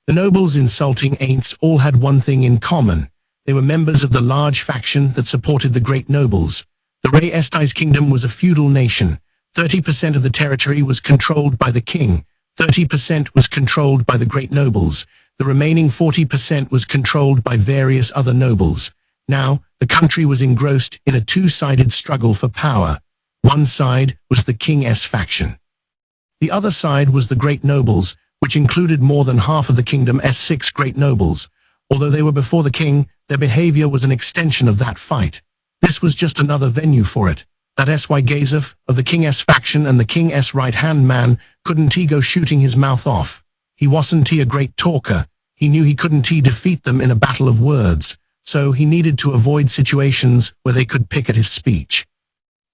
The nobles insulting ain'ts all had one thing in common. They were members of the large faction that supported the great nobles. The Rey Esti's kingdom was a feudal nation. 30% of the territory was controlled by the king. 30% was controlled by the great nobles. The remaining 40% was controlled by various other nobles. Now, the country was engrossed in a two-sided struggle for power. One side was the King's faction. The other side was the great nobles, which included more than half of the kingdom's 6 great nobles. Although they were before the king, their behavior was an extension of that fight. This was just another venue for it. That's why Gazef, of the King's faction and the King's right-hand man, couldn't he go shooting his mouth off. He wasn't he a great talker. He knew he couldn't he defeat them in a battle of words, so he needed to avoid situations where they could pick at his speech.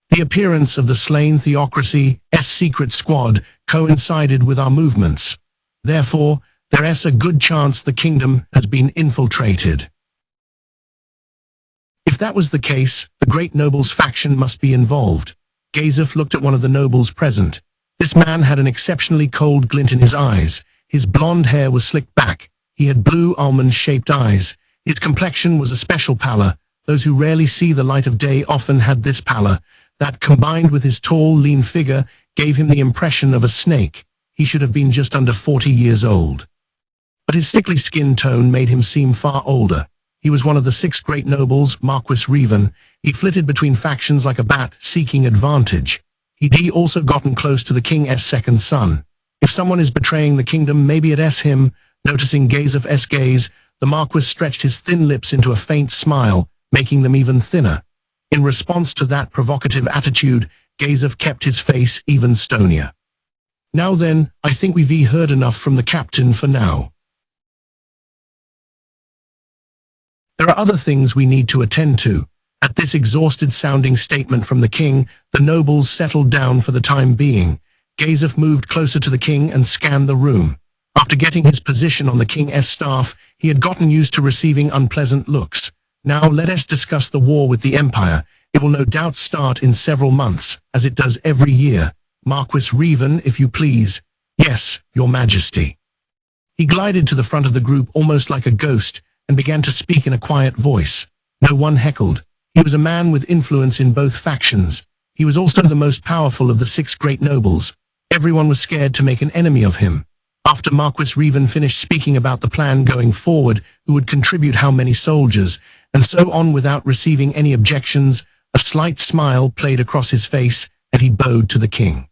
The appearance of the slain theocracy's secret squad coincided with our movements. Therefore, there's a good chance the kingdom has been infiltrated. If that was the case, the great nobles faction must be involved. Gazef looked at one of the nobles present. This man had an exceptionally cold glint in his eyes. His blonde hair was slicked back. He had blue almond-shaped eyes. His complexion was a special pallor. Those who rarely see the light of day often had this pallor. That, combined with his tall, lean figure, gave him the impression of a snake. He should have been just under 40 years old. But his sickly skin tone made him seem far older. He was one of the 6 great nobles, Marquis Revan. He flitted between factions like a bat, seeking advantage. He'd also gotten close to the king's second son. If someone is betraying the kingdom, maybe it's him. Noticing Gazef's gaze, the Marquis stretched his thin lips into a faint smile, making them even thinner. In response to that provocative attitude, Gazef kept his face even stonier. Now then, I think we've heard enough from the captain for now. There are other things we need to attend to. At this exhausted-sounding statement from the king, the nobles settled down for the time being. Gazef moved closer to the king and scanned the room. After getting his position on the king's staff, he had gotten used to receiving unpleasant looks. Now let us discuss the war with the Empire. It will no doubt start in several months, as it does every year. Marquis Revan, if you please. Yes, your majesty. He glided to the front of the group almost like a ghost, and began to speak in a quiet voice. No one heckled. He was a man with influence in both factions. He was also the most powerful of the 6 great nobles. Everyone was scared to make an enemy of him. After Marquis Revan finished speaking about the plan going forward, who would contribute how many soldiers, and so on without receiving any objections, a slight smile played across his face, and he bowed to the king.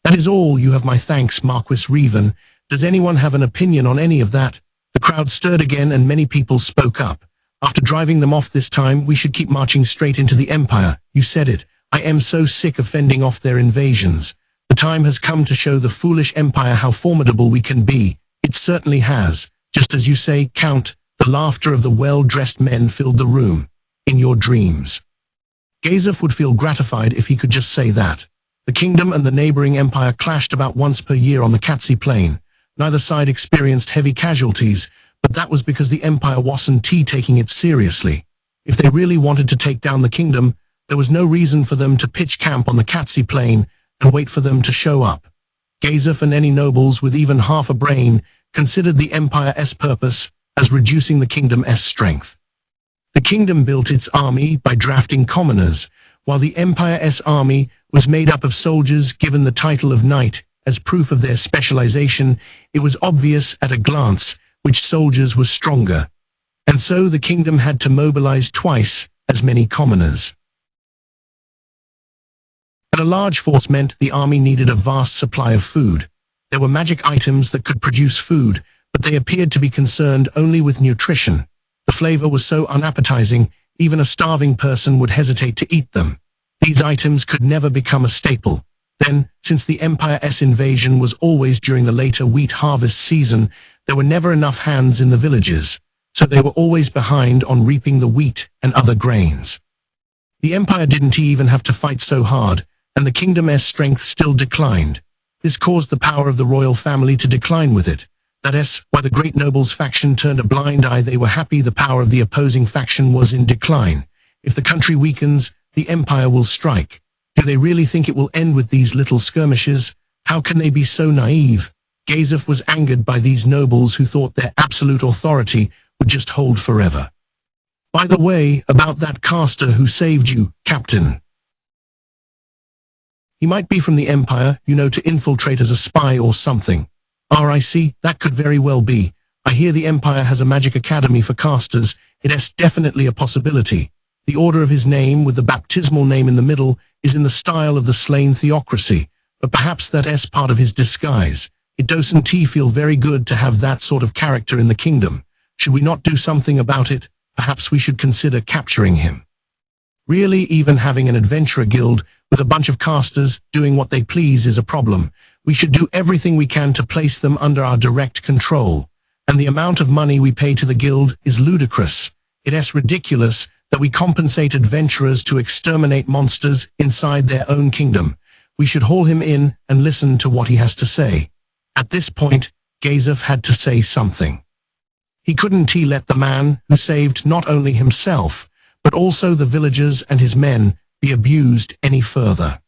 That is all. You have my thanks, Marquis Revan. Does anyone have an opinion on any of that? The crowd stirred again and many people spoke up. After driving them off this time, we should keep marching straight into the Empire. You said it. I am so sick of fending off their invasions. The time has come to show the foolish Empire how formidable we can be. It certainly has. Just as you say, Count, the laughter of the well-dressed men filled the room. In your dreams. Gazef would feel gratified if he could just say that. The kingdom and the neighboring empire clashed about once per year on the Katsi Plain. Neither side experienced heavy casualties, but that was because the empire wasn't taking it seriously. If they really wanted to take down the kingdom, there was no reason for them to pitch camp on the Katsi Plain and wait for them to show up. Gazef and any nobles with even half a brain considered the empire's purpose as reducing the kingdom's strength. The kingdom built its army by drafting commoners, while the empire's army was made up of soldiers given the title of knight. As proof of their specialization, it was obvious at a glance which soldiers were stronger. And so the kingdom had to mobilize twice as many commoners. And a large force meant the army needed a vast supply of food. There were magic items that could produce food, but they appeared to be concerned only with nutrition. The flavor was so unappetizing, even a starving person would hesitate to eat them. These items could never become a staple. Then, since the Empire's invasion was always during the later wheat harvest season, there were never enough hands in the villages, so they were always behind on reaping the wheat and other grains. The Empire didn't even have to fight so hard, and the kingdom's strength still declined. This caused the power of the royal family to decline with it. That is why the great nobles faction turned a blind eye. They were happy the power of the opposing faction was in decline. If the country weakens, the Empire will strike. Do they really think it will end with these little skirmishes? How can they be so naive? Gazef was angered by these nobles who thought their absolute authority would just hold forever. By the way, about that caster who saved you, Captain. He might be from the Empire, to infiltrate as a spy or something. I see, that could very well be. I hear the Empire has a magic academy for casters. It's definitely a possibility. The order of his name, with the baptismal name in the middle, is in the style of the slain theocracy, but perhaps that's part of his disguise. It doesn't feel very good to have that sort of character in the kingdom. Should we not do something about it? Perhaps we should consider capturing him. Really, even having an adventurer guild with a bunch of casters doing what they please is a problem. We should do everything we can to place them under our direct control. And the amount of money we pay to the guild is ludicrous. It's ridiculous that we compensate adventurers to exterminate monsters inside their own kingdom. We should haul him in and listen to what he has to say. At this point, Gazef had to say something. He couldn't let the man who saved not only himself, but also the villagers and his men be abused any further.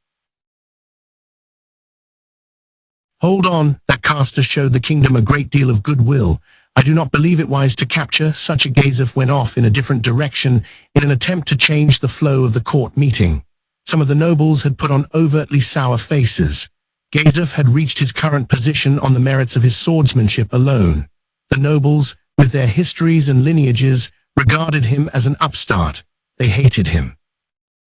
Hold on, that caster showed the kingdom a great deal of goodwill. I do not believe it wise to capture such a. Gazef went off in a different direction in an attempt to change the flow of the court meeting. Some of the nobles had put on overtly sour faces. Gazef had reached his current position on the merits of his swordsmanship alone. The nobles, with their histories and lineages, regarded him as an upstart. They hated him.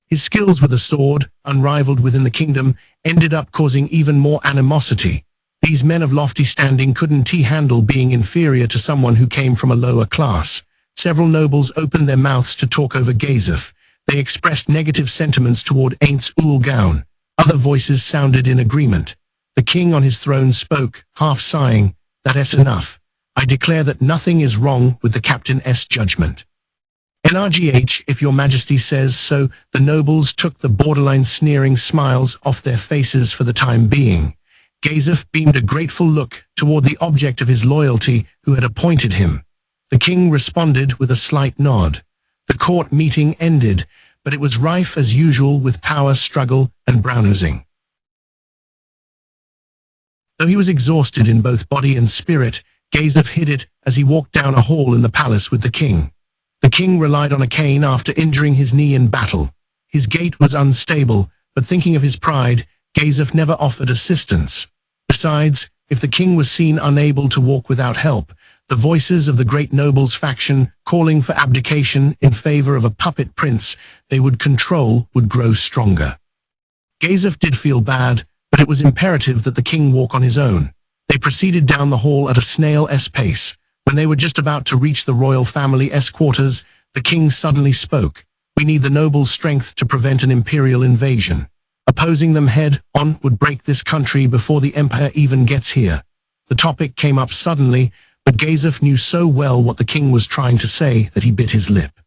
His skills with a sword, unrivaled within the kingdom, ended up causing even more animosity. These men of lofty standing couldn't handle being inferior to someone who came from a lower class. Several nobles opened their mouths to talk over Gazef. They expressed negative sentiments toward Aints Ul Gaun. Other voices sounded in agreement. The king on his throne spoke, half sighing, "That's enough. I declare that nothing is wrong with the captain's judgment. NRGH, if your majesty says so." The nobles took the borderline sneering smiles off their faces for the time being. Gazef beamed a grateful look toward the object of his loyalty who had appointed him. The king responded with a slight nod. The court meeting ended, but it was rife as usual with power struggle and brown-nosing. Though he was exhausted in both body and spirit, Gazef hid it as he walked down a hall in the palace with the king. The king relied on a cane after injuring his knee in battle. His gait was unstable, but thinking of his pride, Gazef never offered assistance. Besides, if the king was seen unable to walk without help, the voices of the great nobles faction calling for abdication in favor of a puppet prince they would control would grow stronger. Gazef did feel bad, but it was imperative that the king walk on his own. They proceeded down the hall at a snail's pace. When they were just about to reach the royal family's quarters, the king suddenly spoke. "We need the nobles' strength to prevent an imperial invasion. Opposing them head-on would break this country before the empire even gets here." The topic came up suddenly, but Gazef knew so well what the king was trying to say that he bit his lip.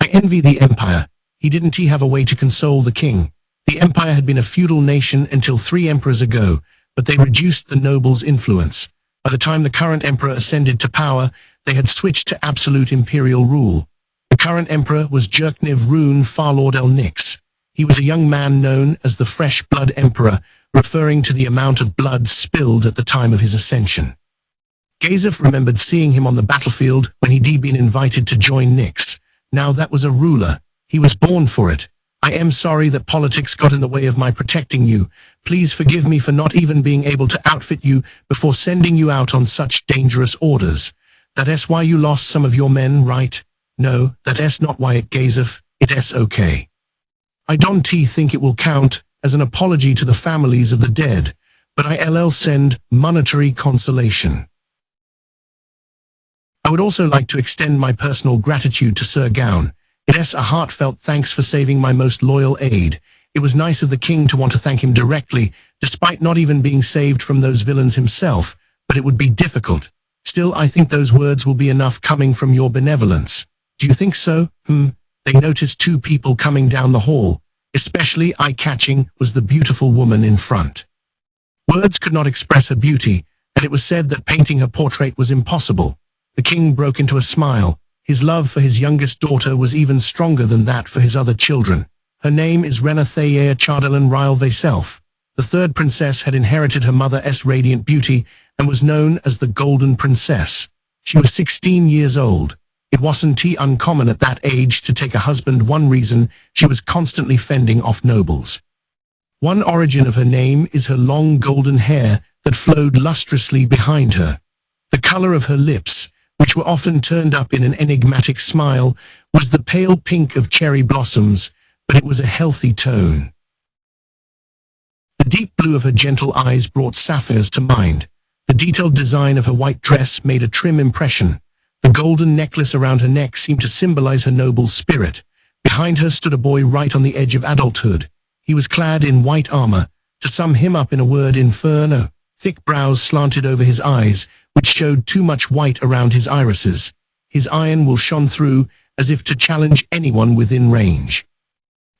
"I envy the empire." He didn't have a way to console the king. The empire had been a feudal nation until 3 emperors ago, but they reduced the nobles' influence. By the time the current emperor ascended to power, they had switched to absolute imperial rule. The current emperor was Jerkniv Rune Farlord El Nix. He was a young man known as the Fresh Blood Emperor, referring to the amount of blood spilled at the time of his ascension. Gazef remembered seeing him on the battlefield when he'd been invited to join Nix. Now that was a ruler. He was born for it. "I am sorry that politics got in the way of my protecting you. Please forgive me for not even being able to outfit you before sending you out on such dangerous orders. That's why you lost some of your men, right?" "No, that's not why it, Gazef. It's okay. I don't think it will count as an apology to the families of the dead, but I'll send monetary consolation. I would also like to extend my personal gratitude to Sir Gaun. It's a heartfelt thanks for saving my most loyal aide. It was nice of the king to want to thank him directly, despite not even being saved from those villains himself, but it would be difficult. Still, I think those words will be enough coming from your benevolence." "Do you think so?" They noticed 2 people coming down the hall. Especially eye-catching was the beautiful woman in front. Words could not express her beauty, and it was said that painting her portrait was impossible. The king broke into a smile. His love for his youngest daughter was even stronger than that for his other children. "Her name is Rena Thayer Chardelan Ryle Vaself." The third princess had inherited her mother's radiant beauty and was known as the Golden Princess. She was 16 years old. It wasn't uncommon at that age to take a husband. One reason, she was constantly fending off nobles. One origin of her name is her long golden hair that flowed lustrously behind her. The color of her lips, which were often turned up in an enigmatic smile, was the pale pink of cherry blossoms, but it was a healthy tone. The deep blue of her gentle eyes brought sapphires to mind. The detailed design of her white dress made a trim impression. The golden necklace around her neck seemed to symbolize her noble spirit. Behind her stood a boy right on the edge of adulthood. He was clad in white armor. To sum him up in a word, inferno. Thick brows slanted over his eyes, which showed too much white around his irises. His iron will shone through, as if to challenge anyone within range.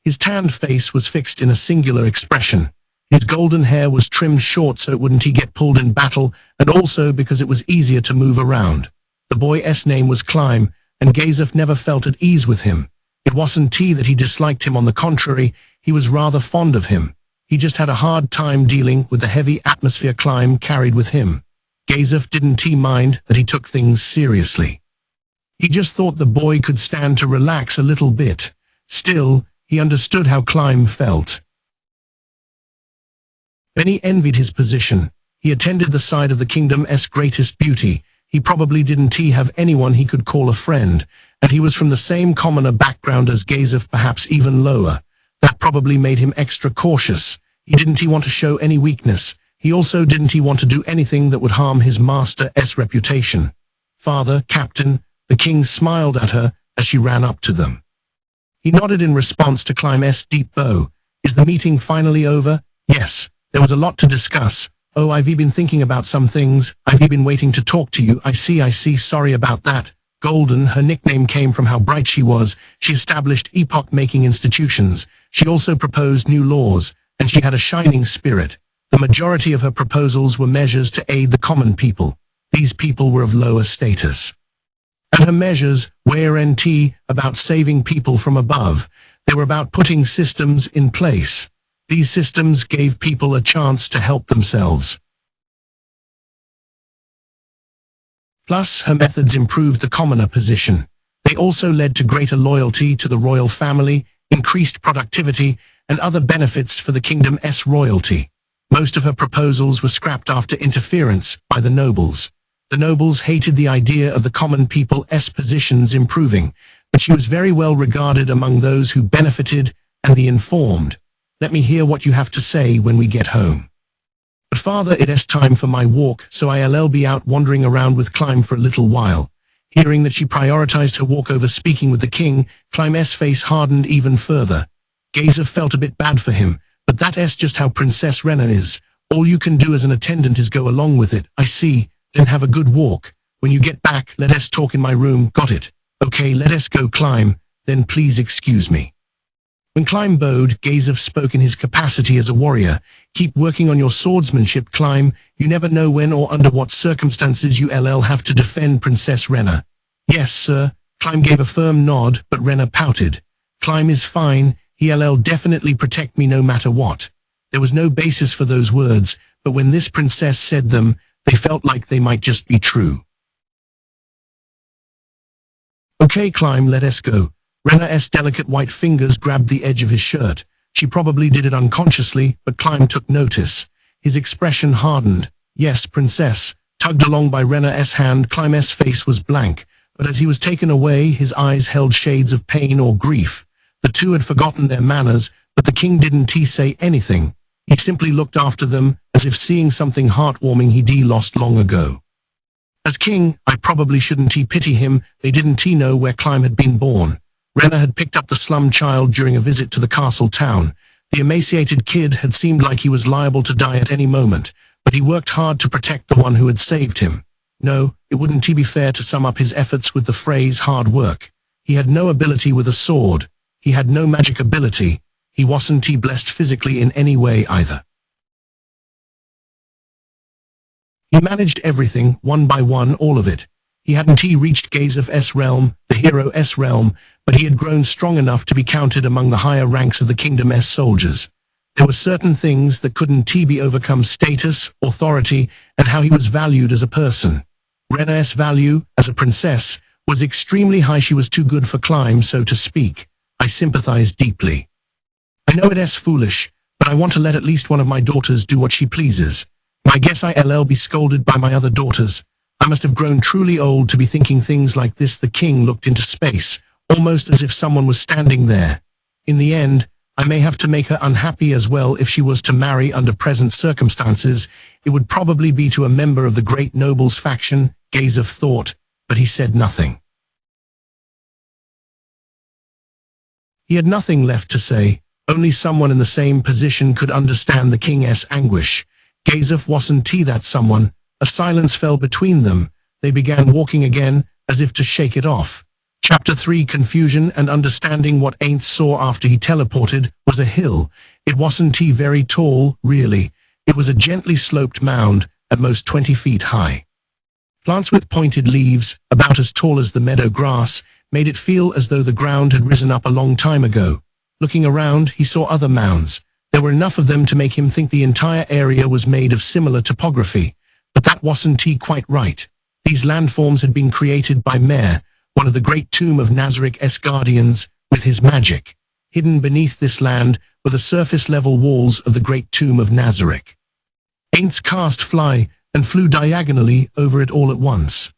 His tanned face was fixed in a singular expression. His golden hair was trimmed short so it wouldn't get pulled in battle, and also because it was easier to move around. The boy's name was Climb, and Gazef never felt at ease with him. It wasn't that he disliked him. On the contrary, he was rather fond of him. He just had a hard time dealing with the heavy atmosphere Climb carried with him. Gazef didn't mind that he took things seriously. He just thought the boy could stand to relax a little bit. Still, he understood how Climb felt. Benny envied his position. He attended the side of the kingdom's greatest beauty. He probably didn't have anyone he could call a friend, and he was from the same commoner background as Gazef, perhaps even lower. That probably made him extra cautious. He didn't want to show any weakness. He also didn't want to do anything that would harm his master's reputation. Father, Captain, the king smiled at her as she ran up to them. He nodded in response to Climb's deep bow. Is the meeting finally over? Yes. There was a lot to discuss. Oh, I've been thinking about some things. I've been waiting to talk to you. I see. Sorry about that. Golden, her nickname came from how bright she was. She established epoch-making institutions. She also proposed new laws, and she had a shining spirit. The majority of her proposals were measures to aid the common people. These people were of lower status. And her measures weren't about saving people from above. They were about putting systems in place. These systems gave people a chance to help themselves. Plus, her methods improved the commoner position. They also led to greater loyalty to the royal family, increased productivity, and other benefits for the kingdom's royalty. Most of her proposals were scrapped after interference by the nobles. The nobles hated the idea of the common people's positions improving, but she was very well regarded among those who benefited and the informed. Let me hear what you have to say when we get home. But father, it's time for my walk, so I'll be out wandering around with Climb for a little while. Hearing that she prioritized her walk over speaking with the king, Climb's face hardened even further. Gazef felt a bit bad for him, but that's just how Princess Rena is. All you can do as an attendant is go along with it. I see. Then have a good walk. When you get back, let us talk in my room. Got it? Okay, let us go, Climb. Then please excuse me. When Climb bowed, Gazef spoke in his capacity as a warrior. Keep working on your swordsmanship, Climb. You never know when or under what circumstances you'll have to defend Princess Rena. Yes, sir. Climb gave a firm nod, but Rena pouted. Climb is fine. He'll definitely protect me no matter what. There was no basis for those words, but when this princess said them, they felt like they might just be true. Okay, Climb, let us go. Rena's delicate white fingers grabbed the edge of his shirt. She probably did it unconsciously, but Climb took notice. His expression hardened. Yes, princess. Tugged along by Rena's hand, Climb's face was blank, but as he was taken away, his eyes held shades of pain or grief. The two had forgotten their manners, but the king didn't say anything. He simply looked after them, as if seeing something heartwarming he'd lost long ago. As king, I probably shouldn't pity him. They didn't know where Climb had been born. Rena had picked up the slum child during a visit to the castle town. The emaciated kid had seemed like he was liable to die at any moment, but he worked hard to protect the one who had saved him. No, it wouldn't be fair to sum up his efforts with the phrase hard work. He had no ability with a sword. He had no magic ability. He wasn't blessed physically in any way either. He managed everything, one by one, all of it. He hadn't reached Gazef's realm, the hero's realm, but he had grown strong enough to be counted among the higher ranks of the kingdom's soldiers. There were certain things that couldn't be overcome: status, authority, and how he was valued as a person. Rena's value, as a princess, was extremely high. She was too good for climb, so to speak. I sympathized deeply. I know it's foolish, but I want to let at least one of my daughters do what she pleases. I guess I'll be scolded by my other daughters. I must have grown truly old to be thinking things like this. The king looked into space, almost as if someone was standing there. In the end, I may have to make her unhappy as well. If she was to marry under present circumstances, it would probably be to a member of the great nobles faction. Gaze of thought, but he said nothing. He had nothing left to say. Only someone in the same position could understand the king's anguish. Gazef wasn't that someone. A silence fell between them. They began walking again, as if to shake it off. Chapter 3: Confusion and Understanding. What Ain't saw after he teleported was a hill. It wasn't very tall, really. It was a gently sloped mound, at most 20 feet high. Plants with pointed leaves, about as tall as the meadow grass, made it feel as though the ground had risen up a long time ago. Looking around, he saw other mounds. There were enough of them to make him think the entire area was made of similar topography. But that wasn't quite right. These landforms had been created by Mer, one of the great tomb of Nazarik's guardians, with his magic. Hidden beneath this land were the surface-level walls of the great tomb of Nazarik. Aints cast fly and flew diagonally over it all at once.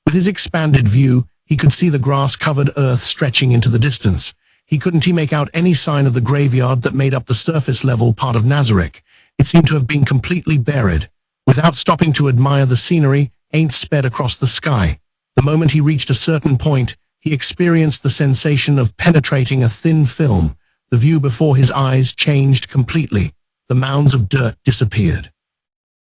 With his expanded view, he could see the grass-covered earth stretching into the distance. He couldn't make out any sign of the graveyard that made up the surface-level part of Nazarik. It seemed to have been completely buried. Without stopping to admire the scenery, Aints sped across the sky. The moment he reached a certain point, he experienced the sensation of penetrating a thin film. The view before his eyes changed completely. The mounds of dirt disappeared.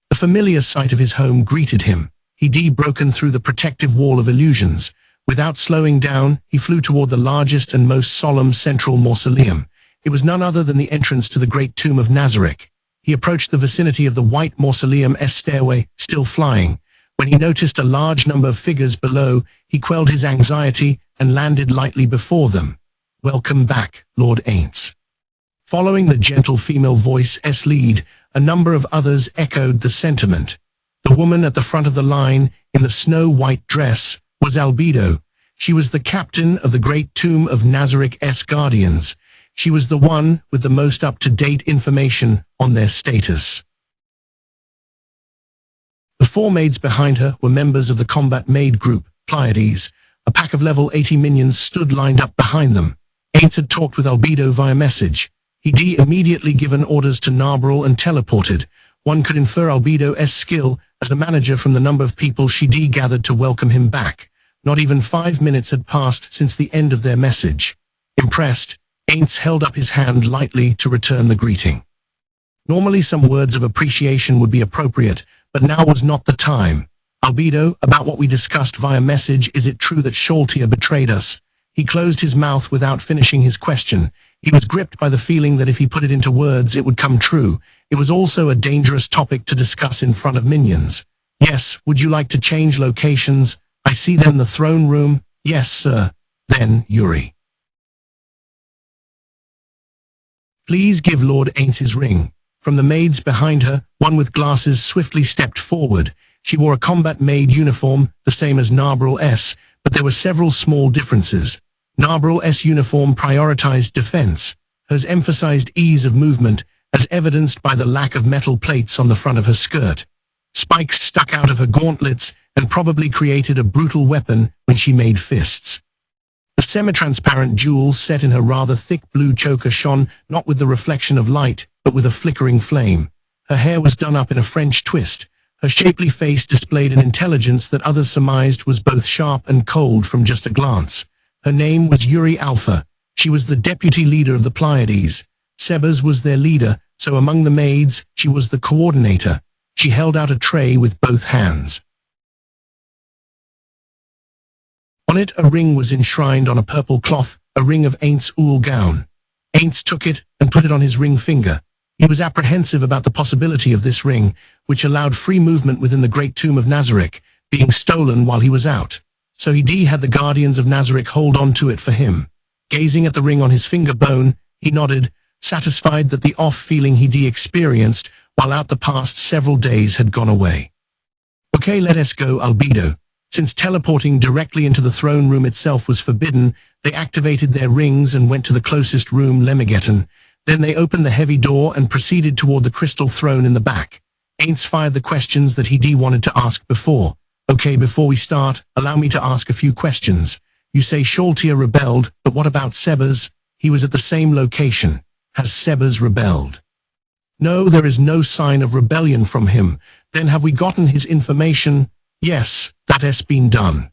The familiar sight of his home greeted him. He'd broken through the protective wall of illusions. Without slowing down, he flew toward the largest and most solemn central mausoleum. It was none other than the entrance to the great tomb of Nazarik. He approached the vicinity of the white mausoleum's stairway, still flying. When he noticed a large number of figures below, he quelled his anxiety and landed lightly before them. "Welcome back, Lord Aints." Following the gentle female voice's lead, a number of others echoed the sentiment. The woman at the front of the line, in the snow-white dress, was Albedo. She was the captain of the great tomb of Nazarik's guardians. She was the one with the most up-to-date information on their status. The four maids behind her were members of the combat maid group, Pleiades. A pack of level 80 minions stood lined up behind them. Aints had talked with Albedo via message. He'd immediately given orders to Narbril and teleported. One could infer Albedo's skill as a manager from the number of people she'd gathered to welcome him back. Not even 5 minutes had passed since the end of their message. Impressed, Aints held up his hand lightly to return the greeting. Normally some words of appreciation would be appropriate, but now was not the time. "Albedo, about what we discussed via message, is it true that Sholtia betrayed us?" He closed his mouth without finishing his question. He was gripped by the feeling that if he put it into words, it would come true. It was also a dangerous topic to discuss in front of minions. "Yes, would you like to change locations? I see them in the throne room." "Yes, sir." "Then, Yuri, please give Lord Aints his ring." From the maids behind her, one with glasses swiftly stepped forward. She wore a combat maid uniform, the same as Narbril's, but there were several small differences. Narbril's uniform prioritized defense. Hers emphasized ease of movement, as evidenced by the lack of metal plates on the front of her skirt. Spikes stuck out of her gauntlets and probably created a brutal weapon when she made fists. The semi-transparent jewel set in her rather thick blue choker shone not with the reflection of light, but with a flickering flame. Her hair was done up in a French twist. Her shapely face displayed an intelligence that others surmised was both sharp and cold from just a glance. Her name was Yuri Alpha. She was the deputy leader of the Pleiades. Sebas was their leader, so among the maids, she was the coordinator. She held out a tray with both hands. On it, a ring was enshrined on a purple cloth, a ring of Aints' wool gown. Aints took it and put it on his ring finger. He was apprehensive about the possibility of this ring, which allowed free movement within the great tomb of Nazarik, being stolen while he was out. So he had the guardians of Nazarik hold on to it for him. Gazing at the ring on his finger bone, he nodded. satisfied that the off feeling he'd experienced while out the past several days had gone away. Okay, let us go, Albedo. Since teleporting directly into the throne room itself was forbidden, they activated their rings and went to the closest room, Lemigeton. Then they opened the heavy door and proceeded toward the crystal throne in the back. Aints fired the questions that he wanted to ask before. Okay, before we start, allow me to ask a few questions. You say Shaltia rebelled, but what about Sebas? He was at the same location. Has Sebas rebelled? No, there is no sign of rebellion from him. Then have we gotten his information? Yes, that has been done.